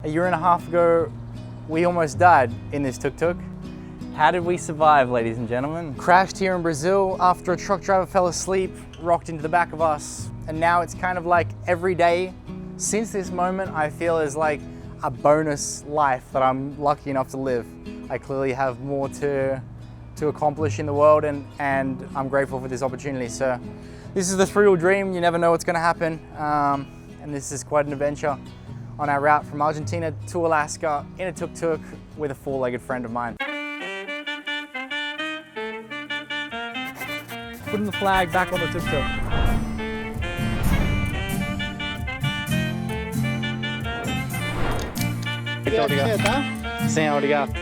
A year and a half ago, we almost died in this tuk-tuk. How did we survive, ladies and gentlemen? Crashed here in Brazil after a truck driver fell asleep, rocked into the back of us, and now it's kind of like every day since this moment I feel is like a bonus life that I'm lucky enough to live. I clearly have more to accomplish in the world, and I'm grateful for this opportunity. So this is the three-wheel dream. You never know what's gonna happen, and this is quite an adventure on our route from Argentina to Alaska in a tuk-tuk with a four-legged friend of mine. Putting the flag back on the tuk-tuk. Sim, obrigado.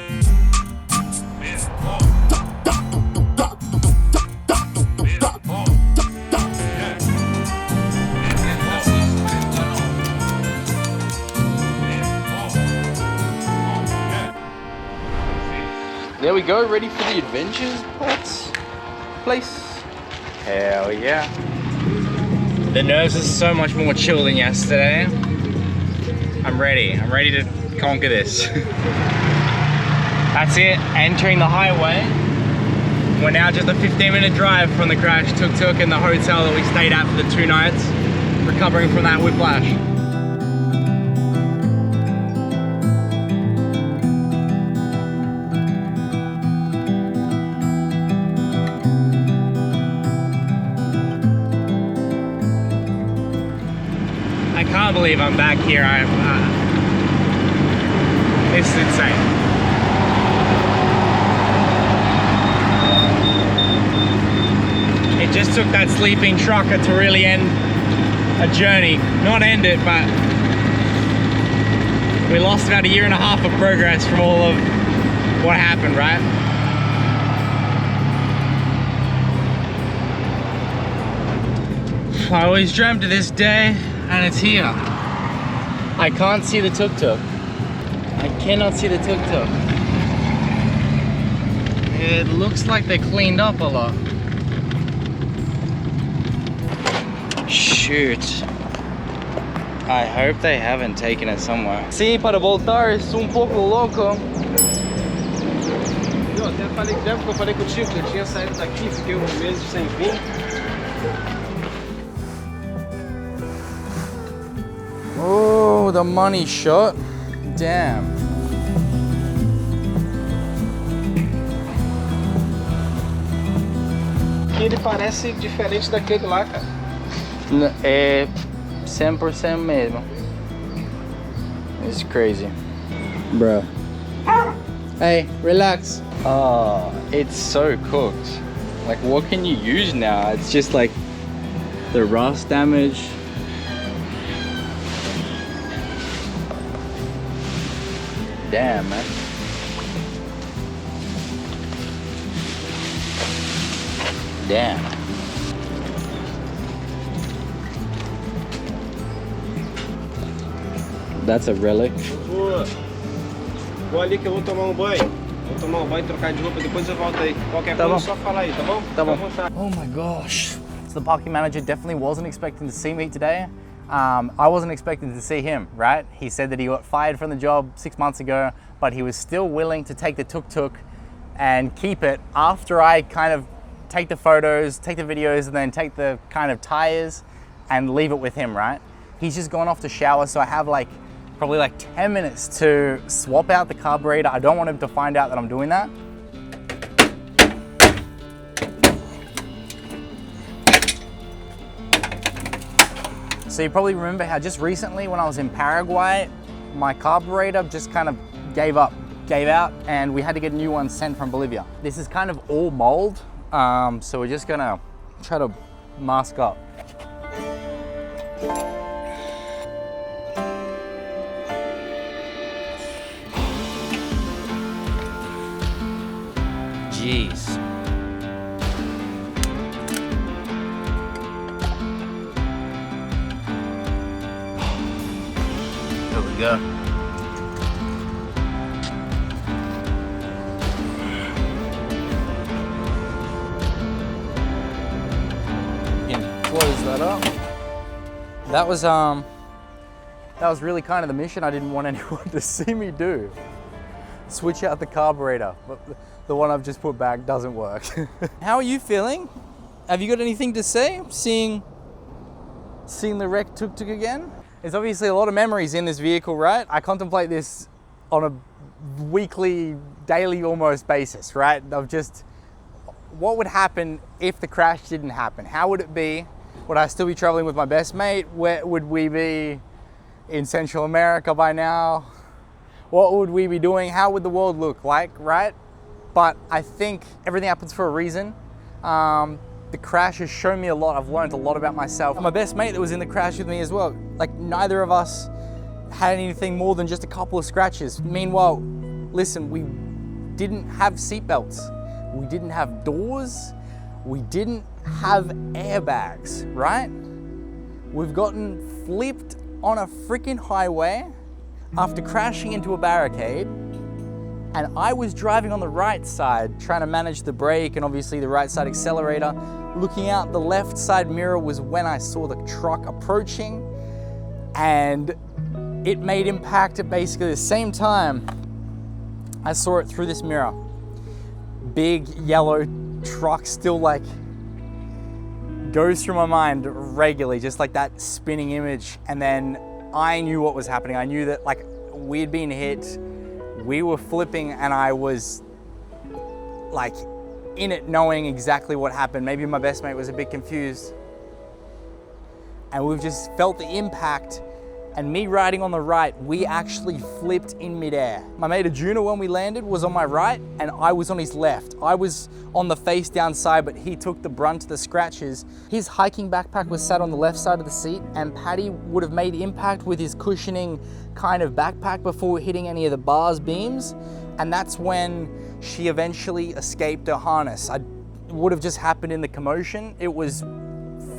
There we go, ready for the adventures place. Hell yeah. The nerves are so much more chill than yesterday. I'm ready to conquer this. That's it, entering the highway. We're now just a 15-minute drive from the crash tuk-tuk and the hotel that we stayed at for the 2 nights, recovering from that whiplash. I can't believe I'm back here. This is insane. It just took that sleeping trucker to really end a journey. Not end it, but we lost about a year and a half of progress from all of what happened, right? I always dreamt of this day, and it's here. I can't see the tuk-tuk. I cannot see the tuk-tuk. It looks like they cleaned up a lot. Shoot. I hope they haven't taken it somewhere. Sim, para voltar, estou pouco louco. Eu até falei que lembra que eu falei contigo que eu tinha saído daqui, fiquei meses sem vir. Oh, the money shot. Damn. Ele parece diferente daquele lá, cara. É 100% mesmo. It's crazy. Bruh. Hey, relax. Oh, it's so cooked. Like, what can you use now? It's just like the rust damage. Damn, man. Damn. That's a relic. Vou ali que eu vou tomar banho. Vou tomar banho, trocar de roupa, depois eu volto aí. Qualquer coisa é só falar aí, tá bom? Tá bom. Oh my gosh. So the parking manager definitely wasn't expecting to see me today. I wasn't expecting to see him, right? He said that he got fired from the job 6 months ago, but he was still willing to take the tuk-tuk and keep it after I kind of take the photos, take the videos, and then take the kind of tires and leave it with him, right? He's just gone off to shower, so I have like probably like 10 minutes to swap out the carburetor. I don't want him to find out that I'm doing that. So you probably remember how just recently when I was in Paraguay, my carburetor just kind of gave out, and we had to get a new one sent from Bolivia. This is kind of all mold, so we're just gonna try to mask up. Jeez. There we go. Close that up. That was That was really kind of the mission I didn't want anyone to see me do. Switch out the carburetor, but the one I've just put back doesn't work. How are you feeling? Have you got anything to say? Seeing the wrecked Tuk Tuk again? There's obviously a lot of memories in this vehicle, right? I contemplate this on a weekly, daily almost basis, right? Of just, what would happen if the crash didn't happen? How would it be? Would I still be traveling with my best mate? Where would we be in Central America by now? What would we be doing? How would the world look like, right? But I think everything happens for a reason. The crash has shown me a lot. I've learned a lot about myself. My best mate that was in the crash with me as well. Like, neither of us had anything more than just a couple of scratches. Meanwhile, listen, we didn't have seatbelts. We didn't have doors. We didn't have airbags, right? We've gotten flipped on a freaking highway after crashing into a barricade, and I was driving on the right side, trying to manage the brake and obviously the right side accelerator. Looking out the left side mirror was when I saw the truck approaching, and it made impact at basically the same time. I saw it through this mirror. Big yellow truck still like goes through my mind regularly, just like that spinning image. And then I knew what was happening. I knew that like we'd been hit, we were flipping, and I was like in it knowing exactly what happened. Maybe my best mate was a bit confused. And we've just felt the impact, and me riding on the right, we actually flipped in midair. My mate Arjuna, when we landed, was on my right and I was on his left. I was on the face down side, but he took the brunt of the scratches. His hiking backpack was sat on the left side of the seat, and Paddy would have made impact with his cushioning kind of backpack before hitting any of the bars beams. And that's when she eventually escaped her harness. It would have just happened in the commotion. It was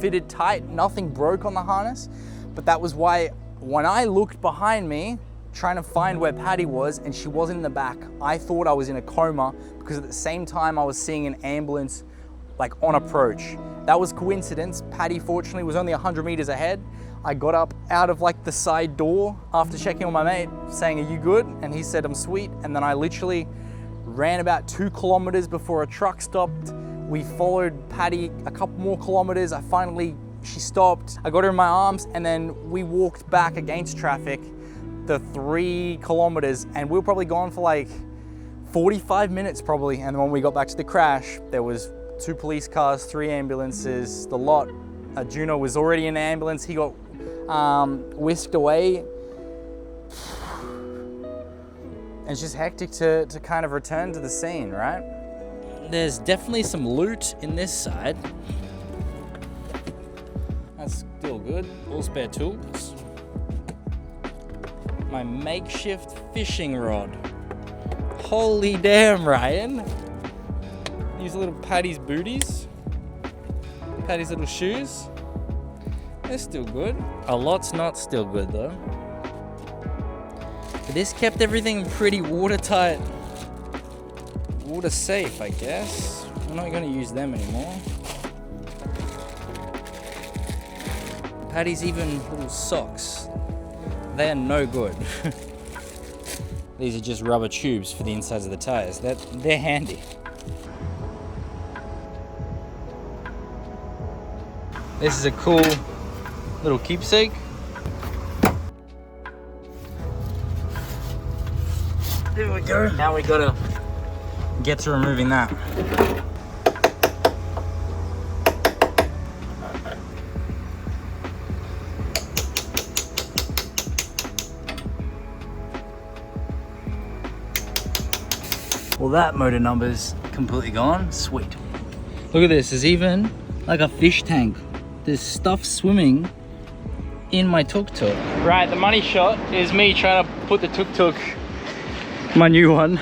fitted tight, nothing broke on the harness, but that was why when I looked behind me, trying to find where Paddy was, and she wasn't in the back, I thought I was in a coma, because at the same time I was seeing an ambulance like on approach. That was coincidence. Paddy fortunately was only 100 meters ahead. I got up out of like the side door after checking on my mate, saying, "Are you good?" And he said, "I'm sweet." And then I literally ran about 2 kilometers before a truck stopped. We followed Paddy a couple more kilometers. She stopped, I got her in my arms, and then we walked back against traffic the 3 kilometers, and we were probably gone for like 45 minutes probably. And when we got back to the crash, there was 2 police cars, 3 ambulances, the lot. Juno was already in an ambulance. He got whisked away. It's just hectic to kind of return to the scene, right? There's definitely some loot in this side. That's still good. All spare tools. My makeshift fishing rod. Holy damn, Ryan. These little Paddy's booties. Paddy's little shoes. They're still good. A lot's not still good though. But this kept everything pretty watertight. Water safe, I guess. I'm not gonna use them anymore. Paddy's even little socks. They are no good. These are just rubber tubes for the insides of the tires. They're handy. This is a cool little keepsake. There we go. Now we gotta get to removing that. Well, that motor number's completely gone. Sweet. Look at this. There's even like a fish tank. There's stuff swimming in my Tuk Tuk. Right, the money shot is me trying to put the Tuk Tuk, my new one,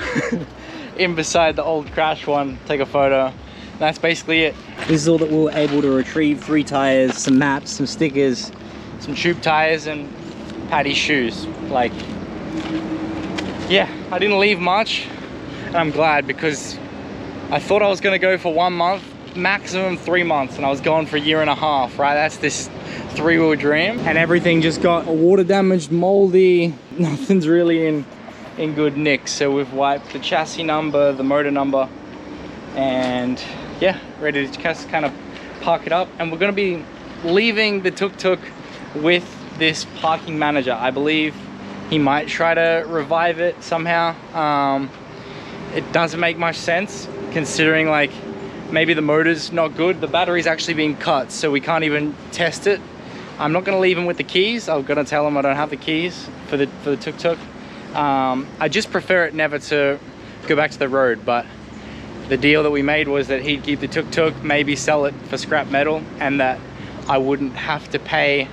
in beside the old crash one, take a photo. That's basically it. This is all that we were able to retrieve: 3 tires, some maps, some stickers, some tube tires, and Paddy's shoes. Like, yeah, I didn't leave much, and I'm glad, because I thought I was gonna go for 1 month, maximum 3 months, and I was going for 1.5 years, right? That's this three-wheel dream, and everything just got water damaged, moldy. Nothing's really in good nick. So we've wiped the chassis number, the motor number, and yeah, ready to just kind of park it up. And we're going to be leaving the tuk-tuk with this parking manager. I believe he might try to revive it somehow. It doesn't make much sense considering like maybe the motor's not good. The battery's actually being cut, so we can't even test it. I'm not gonna leave him with the keys. I'm gonna tell him I don't have the keys for the tuk-tuk. I just prefer it never to go back to the road, but the deal that we made was that he'd keep the tuk-tuk, maybe sell it for scrap metal, and that I wouldn't have to pay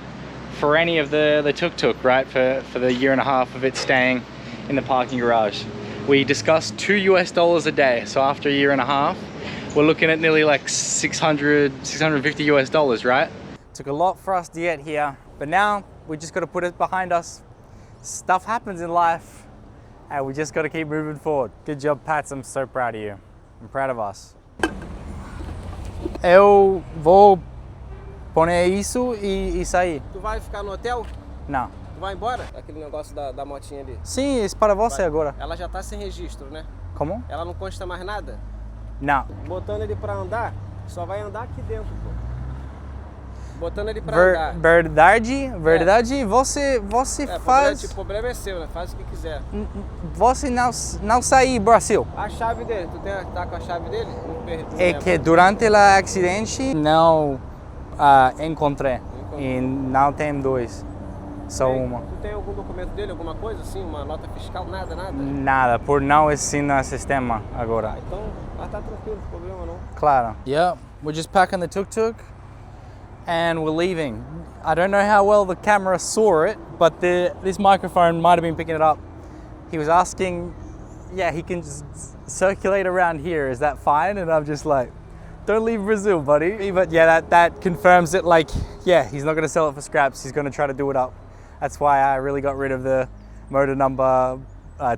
for any of the tuk-tuk, right? For the year and a half of it staying in the parking garage. We discussed $2 a day. So after a year and a half, we're looking at nearly like $650, right? Took a lot for us to get here, but now we just got to put it behind us. Stuff happens in life, and we just got to keep moving forward. Good job, Pats. I'm so proud of you. I'm proud of us. Eu vou poner isso e sair. Tu vai ficar no hotel? Não. Tu vai embora? Aquele negócio da motinha ali. Sim, isso para você agora. Ela já tá sem registro, né? Como? Ela não consta mais nada? Não. Botando ele pra andar, só vai andar aqui dentro, pô. Botando ele pra andar. Verdade, você faz... O problema é seu, né? Faz o que quiser. Você não sai do Brasil. A chave dele, tá com a chave dele? É que durante o acidente não encontrei. E não tem dois. Só uma. Tu tem algum documento dele, alguma coisa assim? Uma nota fiscal? Nada? Nada, por não assinar sistema agora. Então, tá tranquilo, não tem problema não. Claro. Yeah, we're just packing the tuk-tuk and we're leaving. I don't know how well the camera saw it, but this microphone might have been picking it up. He was asking, yeah, he can just circulate around here, is that fine? And I'm just like, don't leave Brazil, buddy. But yeah, that confirms it, like, yeah, he's not gonna sell it for scraps, he's gonna try to do it up. That's why I really got rid of the motor number,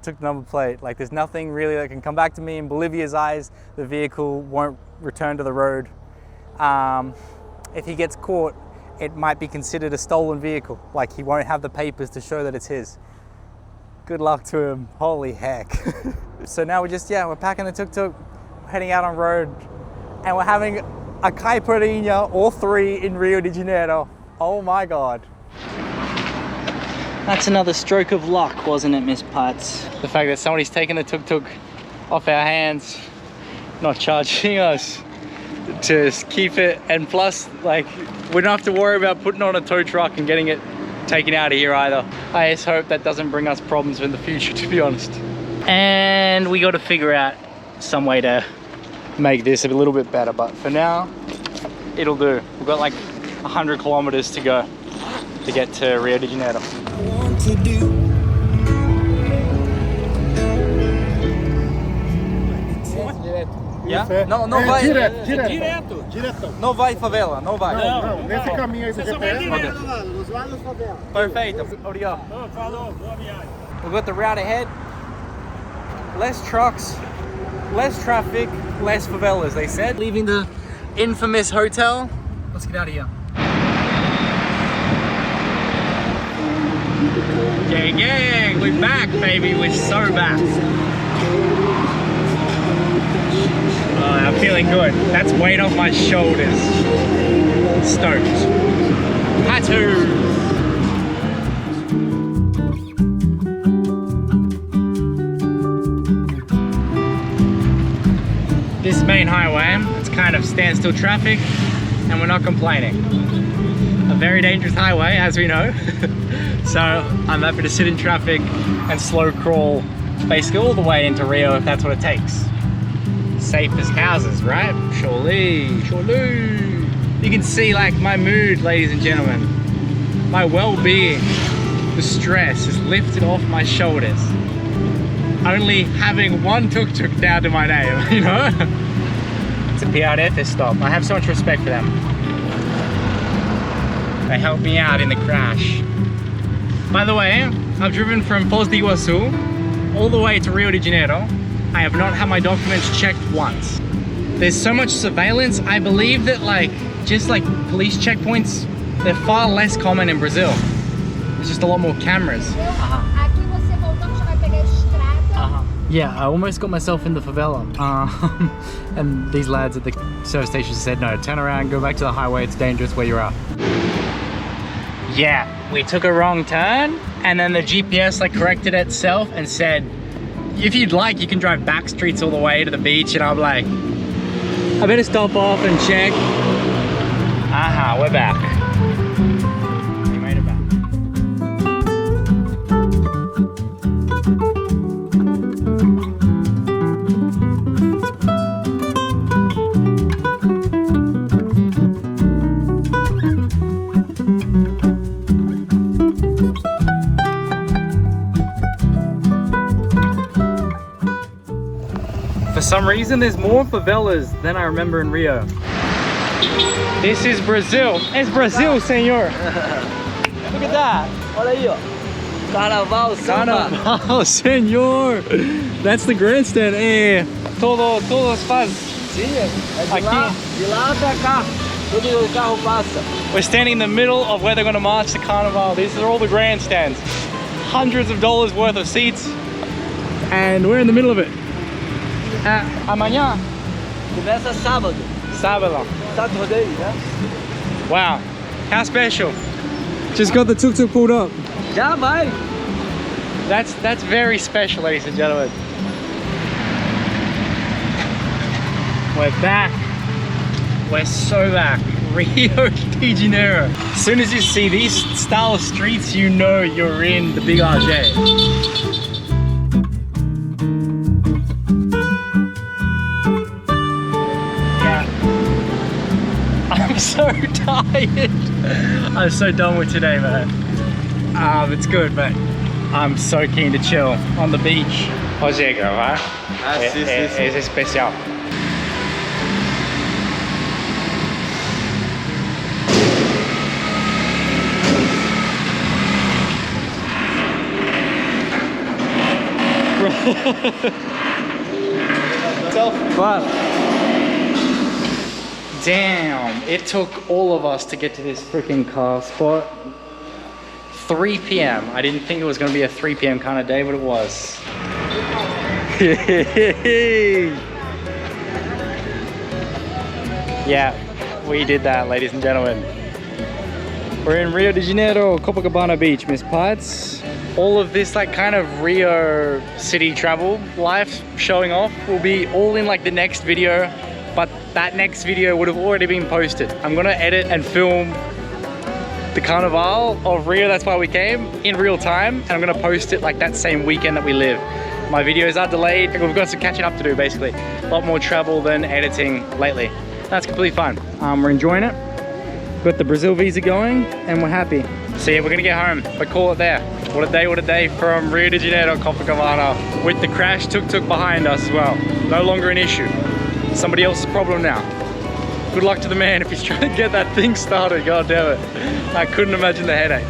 took the number plate. Like, there's nothing really that can come back to me. In Bolivia's eyes, the vehicle won't return to the road. If he gets caught, it might be considered a stolen vehicle. Like, he won't have the papers to show that it's his. Good luck to him, holy heck. So now we're packing the tuk-tuk, heading out on road, and we're having a caipirinha, all three in Rio de Janeiro. Oh my God. That's another stroke of luck, wasn't it, Miss Putz? The fact that somebody's taken the tuk-tuk off our hands, not charging us to keep it, and plus, like, we don't have to worry about putting on a tow truck and getting it taken out of here either. I just hope that doesn't bring us problems in the future, to be honest. And we got to figure out some way to make this a little bit better, but for now, it'll do. We've got like 100 kilometers to go to get to Rio de Janeiro. Yeah? Não vai. Direto. Não vai favela, não vai. Não, nesse caminho aí do GPS. Perfeito. Obrigado. Falou, boa viagem. We've got the route ahead. Less trucks, less traffic, less favelas, they said. Leaving the infamous hotel. Let's get out of here. Gang, we're back, baby. We're so back. I'm feeling good. That's weight off my shoulders. Stoked. Tattoo. This main highway, it's kind of standstill traffic, and we're not complaining. A very dangerous highway, as we know. So I'm happy to sit in traffic and slow crawl basically all the way into Rio if that's what it takes. Safe as houses, right? Surely. You can see like my mood, ladies and gentlemen. My well-being, the stress is lifted off my shoulders. Only having one tuk-tuk down to my name, you know? It's a PRF stop. I have so much respect for them. They helped me out in the crash. By the way, I've driven from Foz do Iguaçu all the way to Rio de Janeiro. I have not had my documents checked once. There's so much surveillance. I believe that just like police checkpoints They're far less common in Brazil. There's just a lot more cameras. Aqui você voltando já vai pegar a estrada. Yeah, I almost got myself in the favela. And these lads at the service station said, no, turn around, go back to the highway, it's dangerous where you are. Yeah, we took a wrong turn, and then the GPS like corrected itself and said, if you'd like, you can drive back streets all the way to the beach. And I'm like, I better stop off and check. Aha, we're back. We made it back. For some reason, there's more favelas than I remember in Rio. This is Brazil. It's Brazil, senor. Look at that. Olha aí, ó. Carnaval, samba. Carnaval, senor. That's the grandstand. Todos faz. Sim, é Aqui. de lá pra cá. Todo o carro passa. We're standing in the middle of where they're going to march the Carnival. These are all the grandstands. Hundreds of dollars worth of seats. And we're in the middle of it. Amanhã. Começa sábado. Sábado. Saturday, né? Wow. How special. Just got the tuk-tuk pulled up. Já vai. That's very special, ladies and gentlemen. We're back. We're so back. Rio de Janeiro. As soon as you see these style of streets, you know you're in the big RJ. I'm so tired. I'm so done with today, man. It's good, but I'm so keen to chill on the beach. Hoje gravar. Es especial. Claro. Damn, it took all of us to get to this freaking car spot. 3 p.m. I didn't think it was going to be a 3 p.m. kind of day, but it was. Yeah, we did that, ladies and gentlemen. We're in Rio de Janeiro, Copacabana Beach, Miss Pites. All of this like kind of Rio city travel life showing off will be all in like the next video, but that next video would have already been posted. I'm gonna edit and film the Carnival of Rio, that's why we came, in real time, and I'm gonna post it like that same weekend that we live. My videos are delayed, we've got some catching up to do basically. A lot more travel than editing lately. That's completely fine. We're enjoying it. Got the Brazil visa going and we're happy. So yeah, we're gonna get home, but call it there. What a day from Rio de Janeiro, Copacabana, with the crash tuk-tuk behind us as well. No longer an issue. Somebody else's problem now. Good luck to the man if he's trying to get that thing started, god damn it. I couldn't imagine the headache.